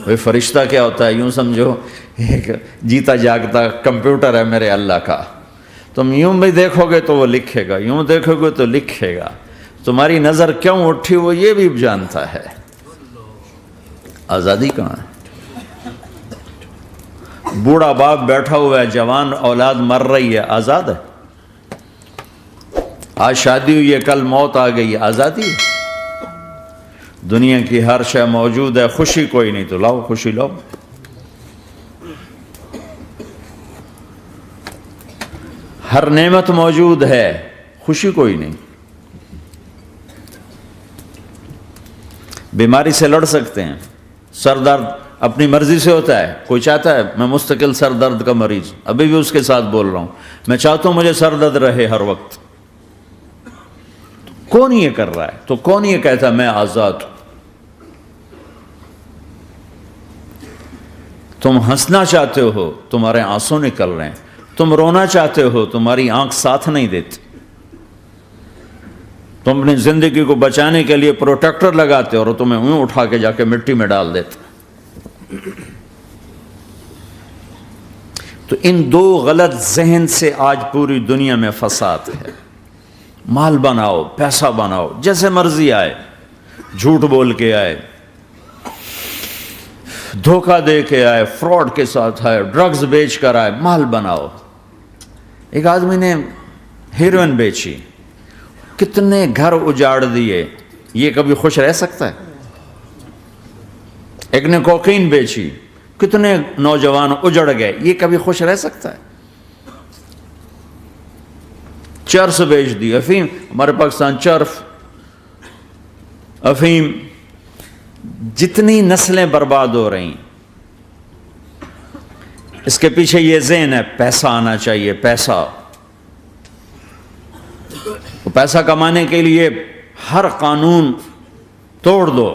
وہ فرشتہ کیا ہوتا ہے؟ یوں سمجھو ایک جیتا جاگتا کمپیوٹر ہے میرے اللہ کا. تم یوں بھی دیکھو گے تو وہ لکھے گا، یوں دیکھو گے تو لکھے گا. تمہاری نظر کیوں اٹھی وہ یہ بھی جانتا ہے. آزادی کہاں ہے؟ بوڑھا باپ بیٹھا ہوا ہے، جوان اولاد مر رہی ہے، آزاد ہے؟ آج شادی ہوئی ہے، کل موت آ گئی ہے، آزادی ہے؟ دنیا کی ہر شے موجود ہے، خوشی کوئی نہیں تو لاؤ، خوشی لاؤ. ہر نعمت موجود ہے، خوشی کوئی نہیں. بیماری سے لڑ سکتے ہیں، سر درد اپنی مرضی سے ہوتا ہے. کوئی چاہتا ہے میں مستقل سر درد کا مریض، ابھی بھی اس کے ساتھ بول رہا ہوں، میں چاہتا ہوں مجھے سر درد رہے ہر وقت. کون یہ کر رہا ہے؟ تو کون یہ کہتا ہے میں آزاد ہوں؟ تم ہنسنا چاہتے ہو، تمہارے آنسو نکل رہے ہیں. تم رونا چاہتے ہو، تمہاری آنکھ ساتھ نہیں دیتی. تم اپنی زندگی کو بچانے کے لیے پروٹیکٹر لگاتے اور تمہیں اون اٹھا کے جا کے مٹی میں ڈال دیتے. تو ان دو غلط ذہن سے آج پوری دنیا میں فساد ہے. مال بناؤ، پیسہ بناؤ، جیسے مرضی آئے، جھوٹ بول کے آئے، دھوکہ دے کے آئے، فراڈ کے ساتھ آئے، ڈرگز بیچ کر آئے، مال بناؤ. ایک آدمی نے ہیروئن بیچی، کتنے گھر اجاڑ دیے، یہ کبھی خوش رہ سکتا ہے؟ ایک نے کوکین بیچی، کتنے نوجوان اجڑ گئے، یہ کبھی خوش رہ سکتا ہے؟ چرس بیچ دی، افیم، ہمارے پاکستان چرف، افیم، جتنی نسلیں برباد ہو رہی ہیں، اس کے پیچھے یہ ذہن ہے پیسہ آنا چاہیے. پیسہ، پیسہ کمانے کے لیے ہر قانون توڑ دو،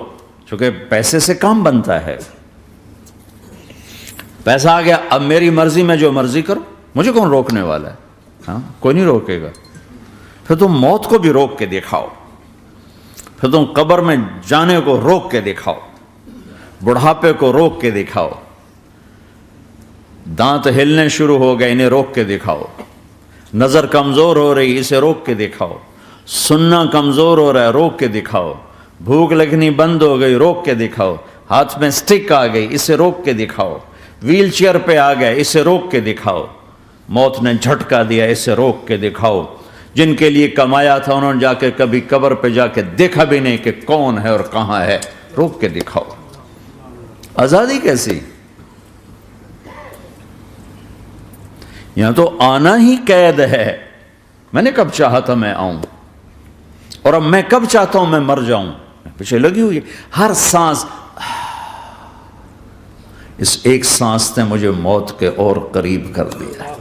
چونکہ پیسے سے کام بنتا ہے. پیسہ آ گیا، اب میری مرضی میں جو مرضی کرو، مجھے کون روکنے والا ہے؟ ہاں، کوئی نہیں روکے گا. پھر تم موت کو بھی روک کے دکھاؤ، پھر تم قبر میں جانے کو روک کے دکھاؤ، بڑھاپے کو روک کے دکھاؤ، دانت ہلنے شروع ہو گئے، انہیں روک کے دکھاؤ، نظر کمزور ہو رہی، اسے روک کے دکھاؤ، سننا کمزور ہو رہا ہے، روک کے دکھاؤ، بھوک لگنی بند ہو گئی، روک کے دکھاؤ، ہاتھ میں سٹک آ گئی، اسے روک کے دکھاؤ، ویل چیئر پہ آ گئے، اسے روک کے دکھاؤ، موت نے جھٹکا دیا، اسے روک کے دکھاؤ. جن کے لیے کمایا تھا انہوں نے جا کے کبھی قبر پہ جا کے دیکھا بھی نہیں کہ کون ہے اور کہاں ہے، روک کے دکھاؤ. آزادی کیسی؟ یہاں تو آنا ہی قید ہے. میں نے کب چاہا تھا میں آؤں، اور اب میں کب چاہتا ہوں میں مر جاؤں. پیچھے لگی ہوئی ہے ہر سانس. اس ایک سانس نے مجھے موت کے اور قریب کر دیا.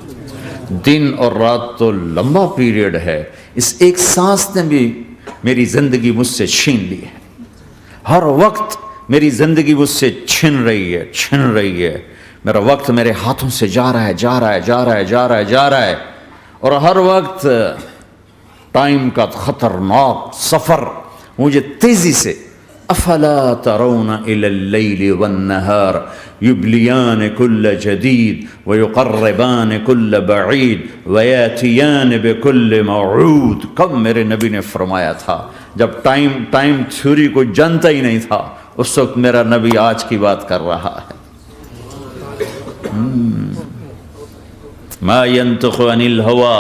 دن اور رات تو لمبا پیریڈ ہے، اس ایک سانس نے بھی میری زندگی مجھ سے چھین لی ہے. ہر وقت میری زندگی مجھ سے چھن رہی ہے. میرا وقت میرے ہاتھوں سے جا رہا ہے، اور ہر وقت ٹائم کا خطرناک سفر مجھے تیزی سے. افلا ترون الى اللیل والنہار یبلیان کل جدید ویقربان کل بعید ویاتیان بکل موعود. کب میرے نبی نے فرمایا تھا جب ٹائم تھیوری کو جانتا ہی نہیں تھا، اس وقت میرا نبی آج کی بات کر رہا ہے. ما ينطق عن الهوى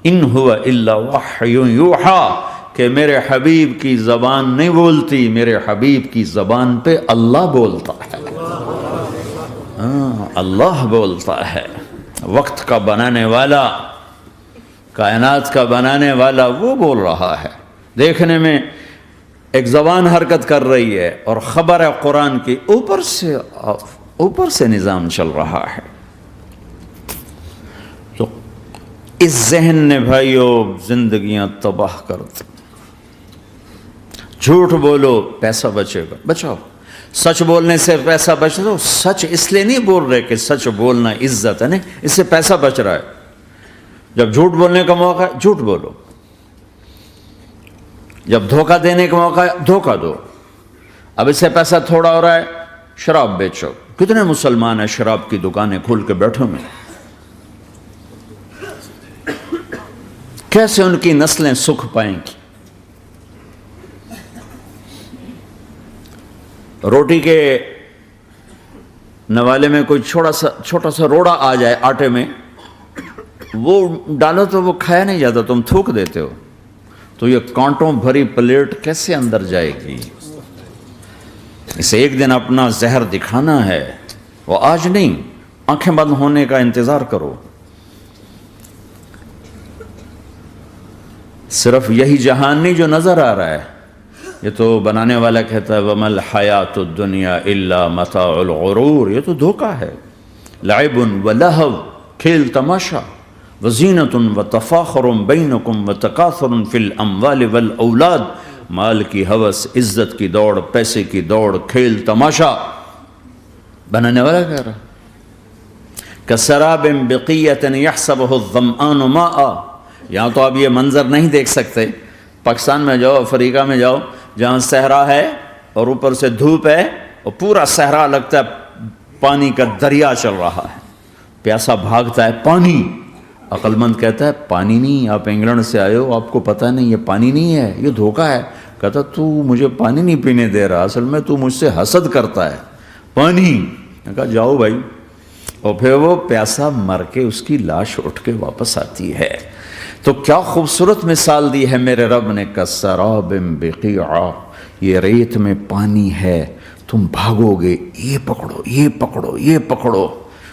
ان هو الا وحی یوحی، کہ میرے حبیب کی زبان نہیں بولتی، میرے حبیب کی زبان پہ اللہ بولتا ہے. اللہ بولتا ہے. وقت کا بنانے والا، کائنات کا بنانے والا وہ بول رہا ہے. دیکھنے میں ایک زبان حرکت کر رہی ہے اور خبر ہے قرآن کی، اوپر سے نظام چل رہا ہے. تو اس ذہن نے بھائیو زندگیاں تباہ کر دی. جھوٹ بولو پیسہ بچے گا، بچاؤ. سچ بولنے سے پیسہ بچ رہا. سچ اس لیے نہیں بول رہے کہ سچ بولنا عزت ہے، نہیں، اس سے پیسہ بچ رہا ہے. جب جھوٹ بولنے کا موقع ہے جھوٹ بولو، جب دھوکہ دینے کا موقع ہے دھوکہ دو. اب اس سے پیسہ تھوڑا ہو رہا ہے شراب بیچو. کتنے مسلمان ہیں شراب کی دکانیں کھول کے بیٹھے ہوئے؟ کیسے ان کی نسلیں سکھ پائیں گی؟ روٹی کے نوالے میں کوئی چھوٹا سا روڑا آ جائے آٹے میں، وہ ڈالو تو وہ کھایا نہیں جاتا، تم تھوک دیتے ہو. تو یہ کانٹوں بھری پلیٹ کیسے اندر جائے گی؟ اسے ایک دن اپنا زہر دکھانا ہے، وہ آج نہیں، آنکھیں بند ہونے کا انتظار کرو. صرف یہی جہان نہیں جو نظر آ رہا ہے، یہ تو بنانے والا کہتا ہے وَمَا الْحَيَاةُ الدُّنْيَا إِلَّا مَتَاعُ الْغُرُورِ، یہ تو دھوکہ ہے. لَعِبٌ وَلَهْوٌ، کھیل تماشا، وَزِینَةٌ وَتَفَاخُرٌ بَيْنَكُمْ وَتَكَاثُرٌ فِي الْأَمْوَالِ وَالْأَوْلَادِ، مال کی ہوس، عزت کی دوڑ، پیسے کی دوڑ، کھیل تماشا. بنانے والا کہہ رہا کَسَرَابٍ بِقِیَّةٍ يَحْسَبُهُ الظَّمْآنُ مَاءً. یہاں تو آپ یہ منظر نہیں دیکھ سکتے. پاکستان میں جاؤ، افریقہ میں جاؤ، جہاں صحرا ہے اور اوپر سے دھوپ ہے اور پورا صحرا لگتا ہے پانی کا دریا چل رہا ہے، پیاسا بھاگتا ہے پانی. عقل مند کہتا ہے پانی نہیں، آپ انگلینڈ سے آئے ہو، آپ کو پتہ نہیں یہ پانی نہیں ہے، یہ دھوکہ ہے. کہتا تو مجھے پانی نہیں پینے دے رہا، اصل میں تو مجھ سے حسد کرتا ہے. پانی. میں کہا جاؤ بھائی. اور پھر وہ پیاسا مر کے اس کی لاش اٹھ کے واپس آتی ہے. تو کیا خوبصورت مثال دی ہے میرے رب نے، کَسَرَابٍ بِقِیعَةٍ، یہ ریت میں پانی ہے، تم بھاگو گے، یہ پکڑو، یہ پکڑو، یہ پکڑو.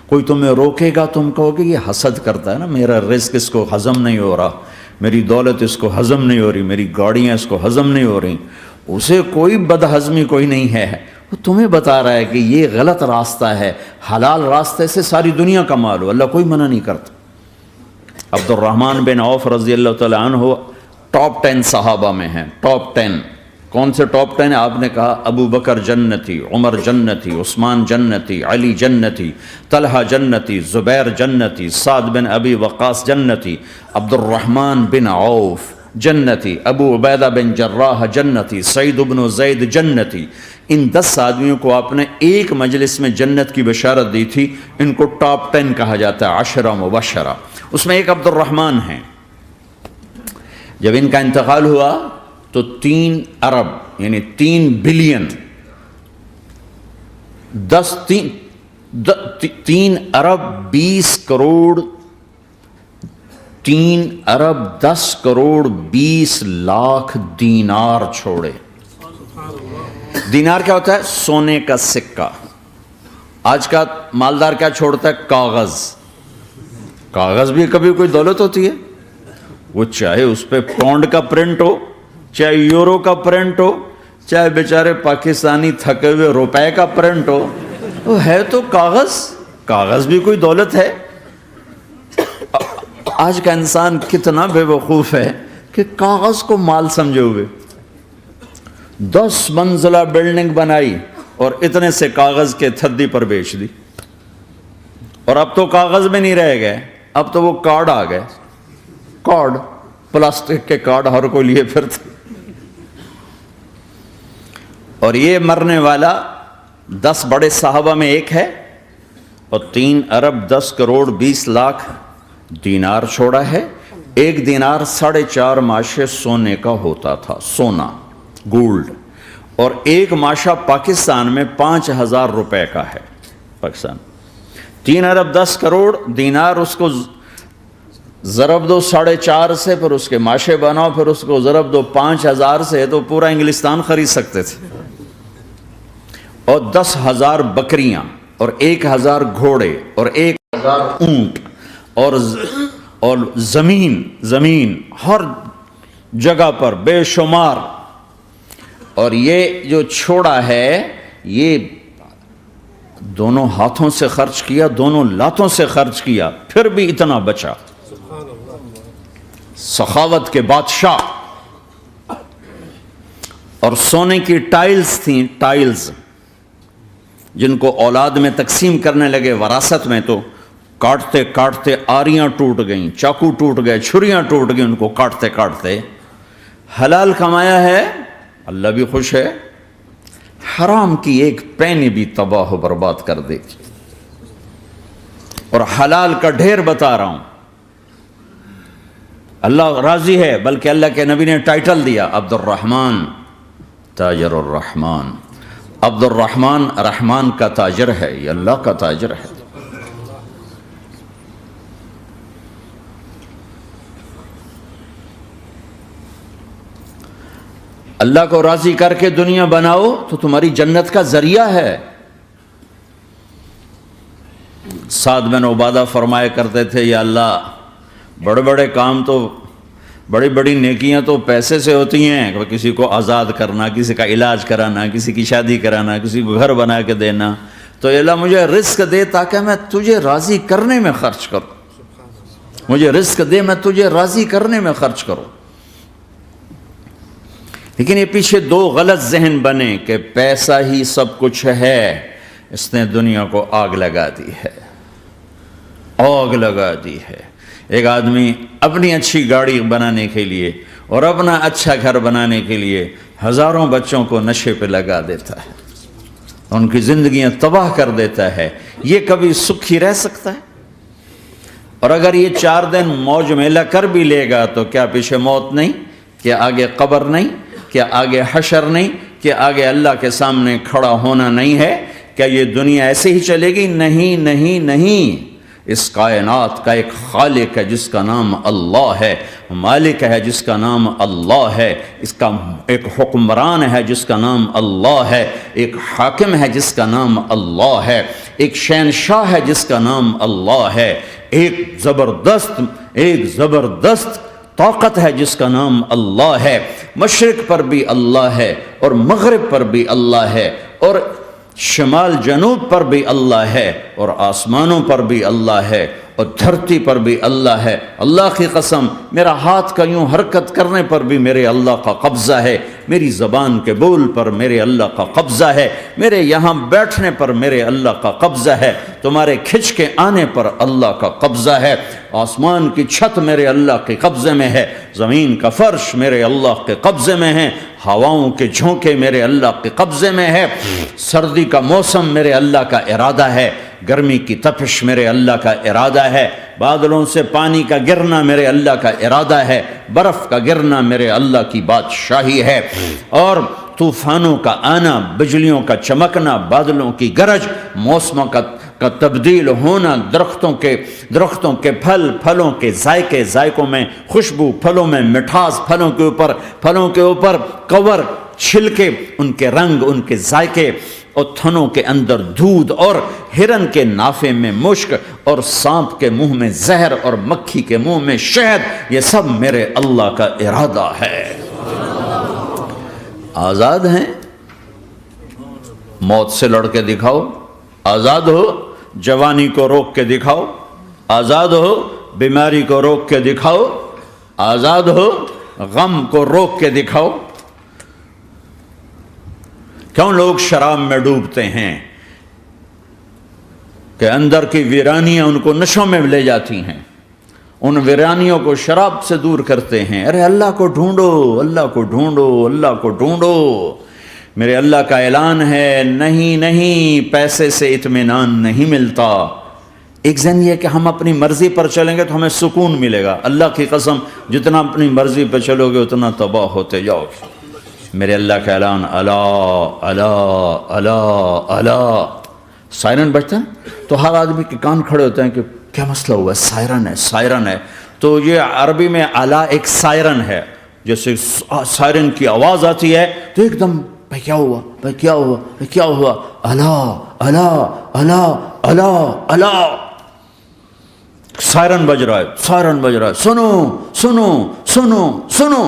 کوئی تمہیں روکے گا، تم کہو گے یہ حسد کرتا ہے نا، میرا رزق اس کو ہضم نہیں ہو رہا، میری دولت اس کو ہضم نہیں ہو رہی، میری گاڑیاں اس کو ہضم نہیں ہو رہی. اسے کوئی بدہضمی کوئی نہیں ہے، وہ تمہیں بتا رہا ہے کہ یہ غلط راستہ ہے، حلال راستے سے ساری دنیا کما لو، اللہ کوئی منع نہیں کرتا. عبد الرحمن بن عوف رضی اللہ تعالیٰ عنہ ٹاپ 10 صحابہ میں ہیں. ٹاپ 10 کون سے ٹاپ 10 ہیں؟ آپ نے کہا ابو بکر جنتی، عمر جنتی، عثمان جنتی، علی جنتی، طلحہ جنتی، زبیر جنتی، سعد بن ابی وقاص جنتی، عبد الرحمن بن عوف جنتی، ابو عبیدہ بن جراح جنتی، سعید بن زید جنتی. ان 10 آدمیوں کو آپ نے ایک مجلس میں جنت کی بشارت دی تھی. ان کو ٹاپ 10 کہا جاتا ہے، 10 مبشرہ. اس میں ایک عبد الرحمن ہیں. جب ان کا انتقال ہوا تو 3 ارب یعنی 3 بلین 3 ارب 20 کروڑ 3 ارب 10 کروڑ 20 لاکھ دینار چھوڑے. دینار کیا ہوتا ہے؟ سونے کا سکہ. آج کا مالدار کیا چھوڑتا ہے؟ کاغذ. کاغذ بھی کبھی کوئی دولت ہوتی ہے؟ وہ چاہے اس پہ پاؤنڈ کا پرنٹ ہو، چاہے یورو کا پرنٹ ہو، چاہے بیچارے پاکستانی تھکے ہوئے روپے کا پرنٹ ہو، وہ ہے تو کاغذ. کاغذ بھی کوئی دولت ہے. آج کا انسان کتنا بے وقوف ہے کہ کاغذ کو مال سمجھے ہوئے. 10 منزلہ بلڈنگ بنائی اور اتنے سے کاغذ کے تھدی پر بیچ دی. اور اب تو کاغذ میں نہیں رہ گئے، اب تو وہ کارڈ آ گئے. کارڈ، پلاسٹک کے کارڈ ہر کوئی لیے پھرتے. اور یہ مرنے والا 10 بڑے صحابہ میں ایک ہے اور 3 ارب 10 کروڑ 20 لاکھ دینار چھوڑا ہے. ایک دینار 4.5 ماشے سونے کا ہوتا تھا، سونا، گولڈ. اور ایک ماشا پاکستان میں 5,000 روپے کا ہے. پاکستان 3 ارب 10 کروڑ دینار، اس کو ضرب دو 4.5 سے، پھر اس کے ماشے بناؤ، پھر اس کو ضرب دو 5,000 سے، تو پورا انگلستان خرید سکتے تھے. اور 10,000 بکریاں اور 1,000 گھوڑے اور 1,000 اونٹ اور زمین ہر جگہ پر بے شمار. اور یہ جو چھوڑا ہے یہ دونوں ہاتھوں سے خرچ کیا، دونوں لاتوں سے خرچ کیا، پھر بھی اتنا بچا. سخاوت کے بادشاہ. اور سونے کی ٹائلز تھیں، ٹائلز جن کو اولاد میں تقسیم کرنے لگے وراثت میں، تو کاٹتے کاٹتے آریاں ٹوٹ گئیں، چاقو ٹوٹ گئے، چھریاں ٹوٹ گئیں ان کو کاٹتے کاٹتے. حلال کمایا ہے، اللہ بھی خوش ہے. حرام کی ایک پینی بھی تباہ و برباد کر دے گی. اور حلال کا ڈھیر بتا رہا ہوں. اللہ راضی ہے، بلکہ اللہ کے نبی نے ٹائٹل دیا عبد الرحمن تاجر الرحمن. عبد الرحمن رحمان کا تاجر ہے، یہ اللہ کا تاجر ہے. اللہ کو راضی کر کے دنیا بناؤ تو تمہاری جنت کا ذریعہ ہے. سعد بن عبادہ فرمایا کرتے تھے، یا اللہ بڑے بڑے کام تو، بڑی بڑی نیکیاں تو پیسے سے ہوتی ہیں، کسی کو آزاد کرنا، کسی کا علاج کرانا، کسی کی شادی کرانا، کسی کو گھر بنا کے دینا، تو اللہ مجھے رزق دے تاکہ میں تجھے راضی کرنے میں خرچ کروں. مجھے رزق دے، میں تجھے راضی کرنے میں خرچ کروں. لیکن یہ پیچھے دو غلط ذہن بنے کہ پیسہ ہی سب کچھ ہے. اس نے دنیا کو آگ لگا دی ہے، آگ لگا دی ہے. ایک آدمی اپنی اچھی گاڑی بنانے کے لیے اور اپنا اچھا گھر بنانے کے لیے ہزاروں بچوں کو نشے پہ لگا دیتا ہے، ان کی زندگیاں تباہ کر دیتا ہے. یہ کبھی سکھی رہ سکتا ہے؟ اور اگر یہ 4 دن موج میلہ کر بھی لے گا تو کیا پیچھے موت نہیں؟ کیا آگے قبر نہیں؟ کیا آگے حشر نہیں؟ کیا آگے اللہ کے سامنے کھڑا ہونا نہیں ہے؟ کیا یہ دنیا ایسے ہی چلے گی؟ نہیں نہیں نہیں. اس کائنات کا ایک خالق ہے جس کا نام اللہ ہے، مالک ہے جس کا نام اللہ ہے، اس کا ایک حکمران ہے جس کا نام اللہ ہے، ایک حاکم ہے جس کا نام اللہ ہے، ایک شہنشاہ ہے جس کا نام اللہ ہے، ایک زبردست طاقت ہے جس کا نام اللہ ہے. مشرق پر بھی اللہ ہے اور مغرب پر بھی اللہ ہے اور شمال جنوب پر بھی اللہ ہے اور آسمانوں پر بھی اللہ ہے اور دھرتی پر بھی اللہ ہے. اللہ کی قسم، میرا ہاتھ کا یوں حرکت کرنے پر بھی میرے اللہ کا قبضہ ہے، میری زبان کے بول پر میرے اللہ کا قبضہ ہے، میرے یہاں بیٹھنے پر میرے اللہ کا قبضہ ہے، تمہارے کھچ کے آنے پر اللہ کا قبضہ ہے. آسمان کی چھت میرے اللہ کے قبضے میں ہے، زمین کا فرش میرے اللہ کے قبضے میں ہے، ہواؤں کے جھونکے میرے اللہ کے قبضے میں ہے، سردی کا موسم میرے اللہ کا ارادہ ہے، گرمی کی تپش میرے اللہ کا ارادہ ہے، بادلوں سے پانی کا گرنا میرے اللہ کا ارادہ ہے، برف کا گرنا میرے اللہ کی بادشاہی ہے، اور طوفانوں کا آنا، بجلیوں کا چمکنا، بادلوں کی گرج، موسموں کا تبدیل ہونا، درختوں کے پھلوں کے ذائقوں میں خوشبو، پھلوں میں مٹھاس، پھلوں کے اوپر کور، چھلکے، ان کے رنگ، ان کے ذائقے، اور تھنوں کے اندر دودھ، اور ہرن کے نافے میں مشک، اور سانپ کے منہ میں زہر، اور مکھی کے منہ میں شہد، یہ سب میرے اللہ کا ارادہ ہے. آزاد ہیں؟ موت سے لڑ کے دکھاؤ. آزاد ہو؟ جوانی کو روک کے دکھاؤ. آزاد ہو؟ بیماری کو روک کے دکھاؤ. آزاد ہو؟ غم کو روک کے دکھاؤ. کیوں لوگ شراب میں ڈوبتے ہیں؟ کہ اندر کی ویرانیاں ان کو نشوں میں لے جاتی ہیں، ان ویرانیوں کو شراب سے دور کرتے ہیں. ارے اللہ کو ڈھونڈو، اللہ کو ڈھونڈو، اللہ کو ڈھونڈو. میرے اللہ کا اعلان ہے، نہیں، پیسے سے اطمینان نہیں ملتا. ایک ذہن یہ کہ ہم اپنی مرضی پر چلیں گے تو ہمیں سکون ملے گا. اللہ کی قسم، جتنا اپنی مرضی پہ چلو گے اتنا تباہ ہوتے جاؤ گے. میرے اللہ کا اعلان، اللہ اللہ اللہ اللہ. سائرن بجتا ہے تو ہر آدمی کے کان کھڑے ہوتے ہیں کہ کیا مسئلہ ہوا ہے؟ سائرن ہے. تو یہ عربی میں اعلیٰ ایک سائرن ہے. جیسے سائرن کی آواز آتی ہے تو ایک دم بھائی کیا ہوا؟ اللہ اللہ اللہ اللہ اللہ. سائرن بج رہا ہے. سنو.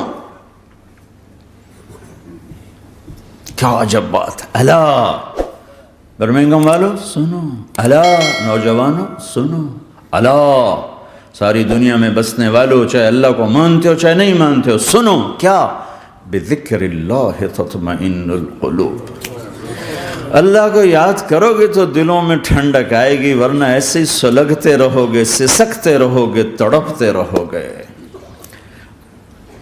کیا عجب بات ہے. اللہ برمنگم والو سنو، اللہ نوجوانوں سنو، اللہ ساری دنیا میں بسنے والو، چاہے اللہ کو مانتے ہو چاہے نہیں مانتے ہو، سنو. کیا؟ بذکر اللہ تطمئن القلوب. اللہ کو یاد کرو گے تو دلوں میں ٹھنڈک آئے گی، ورنہ ایسے ہی سلگتے رہو گے، سسکتے رہو گے، تڑپتے رہو گے.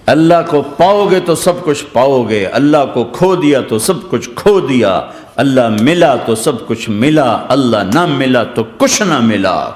اللہ کو پاؤ گے تو سب کچھ پاؤ گے، اللہ کو کھو دیا تو سب کچھ کھو دیا، اللہ ملا تو سب کچھ ملا، اللہ نہ ملا تو کچھ نہ ملا۔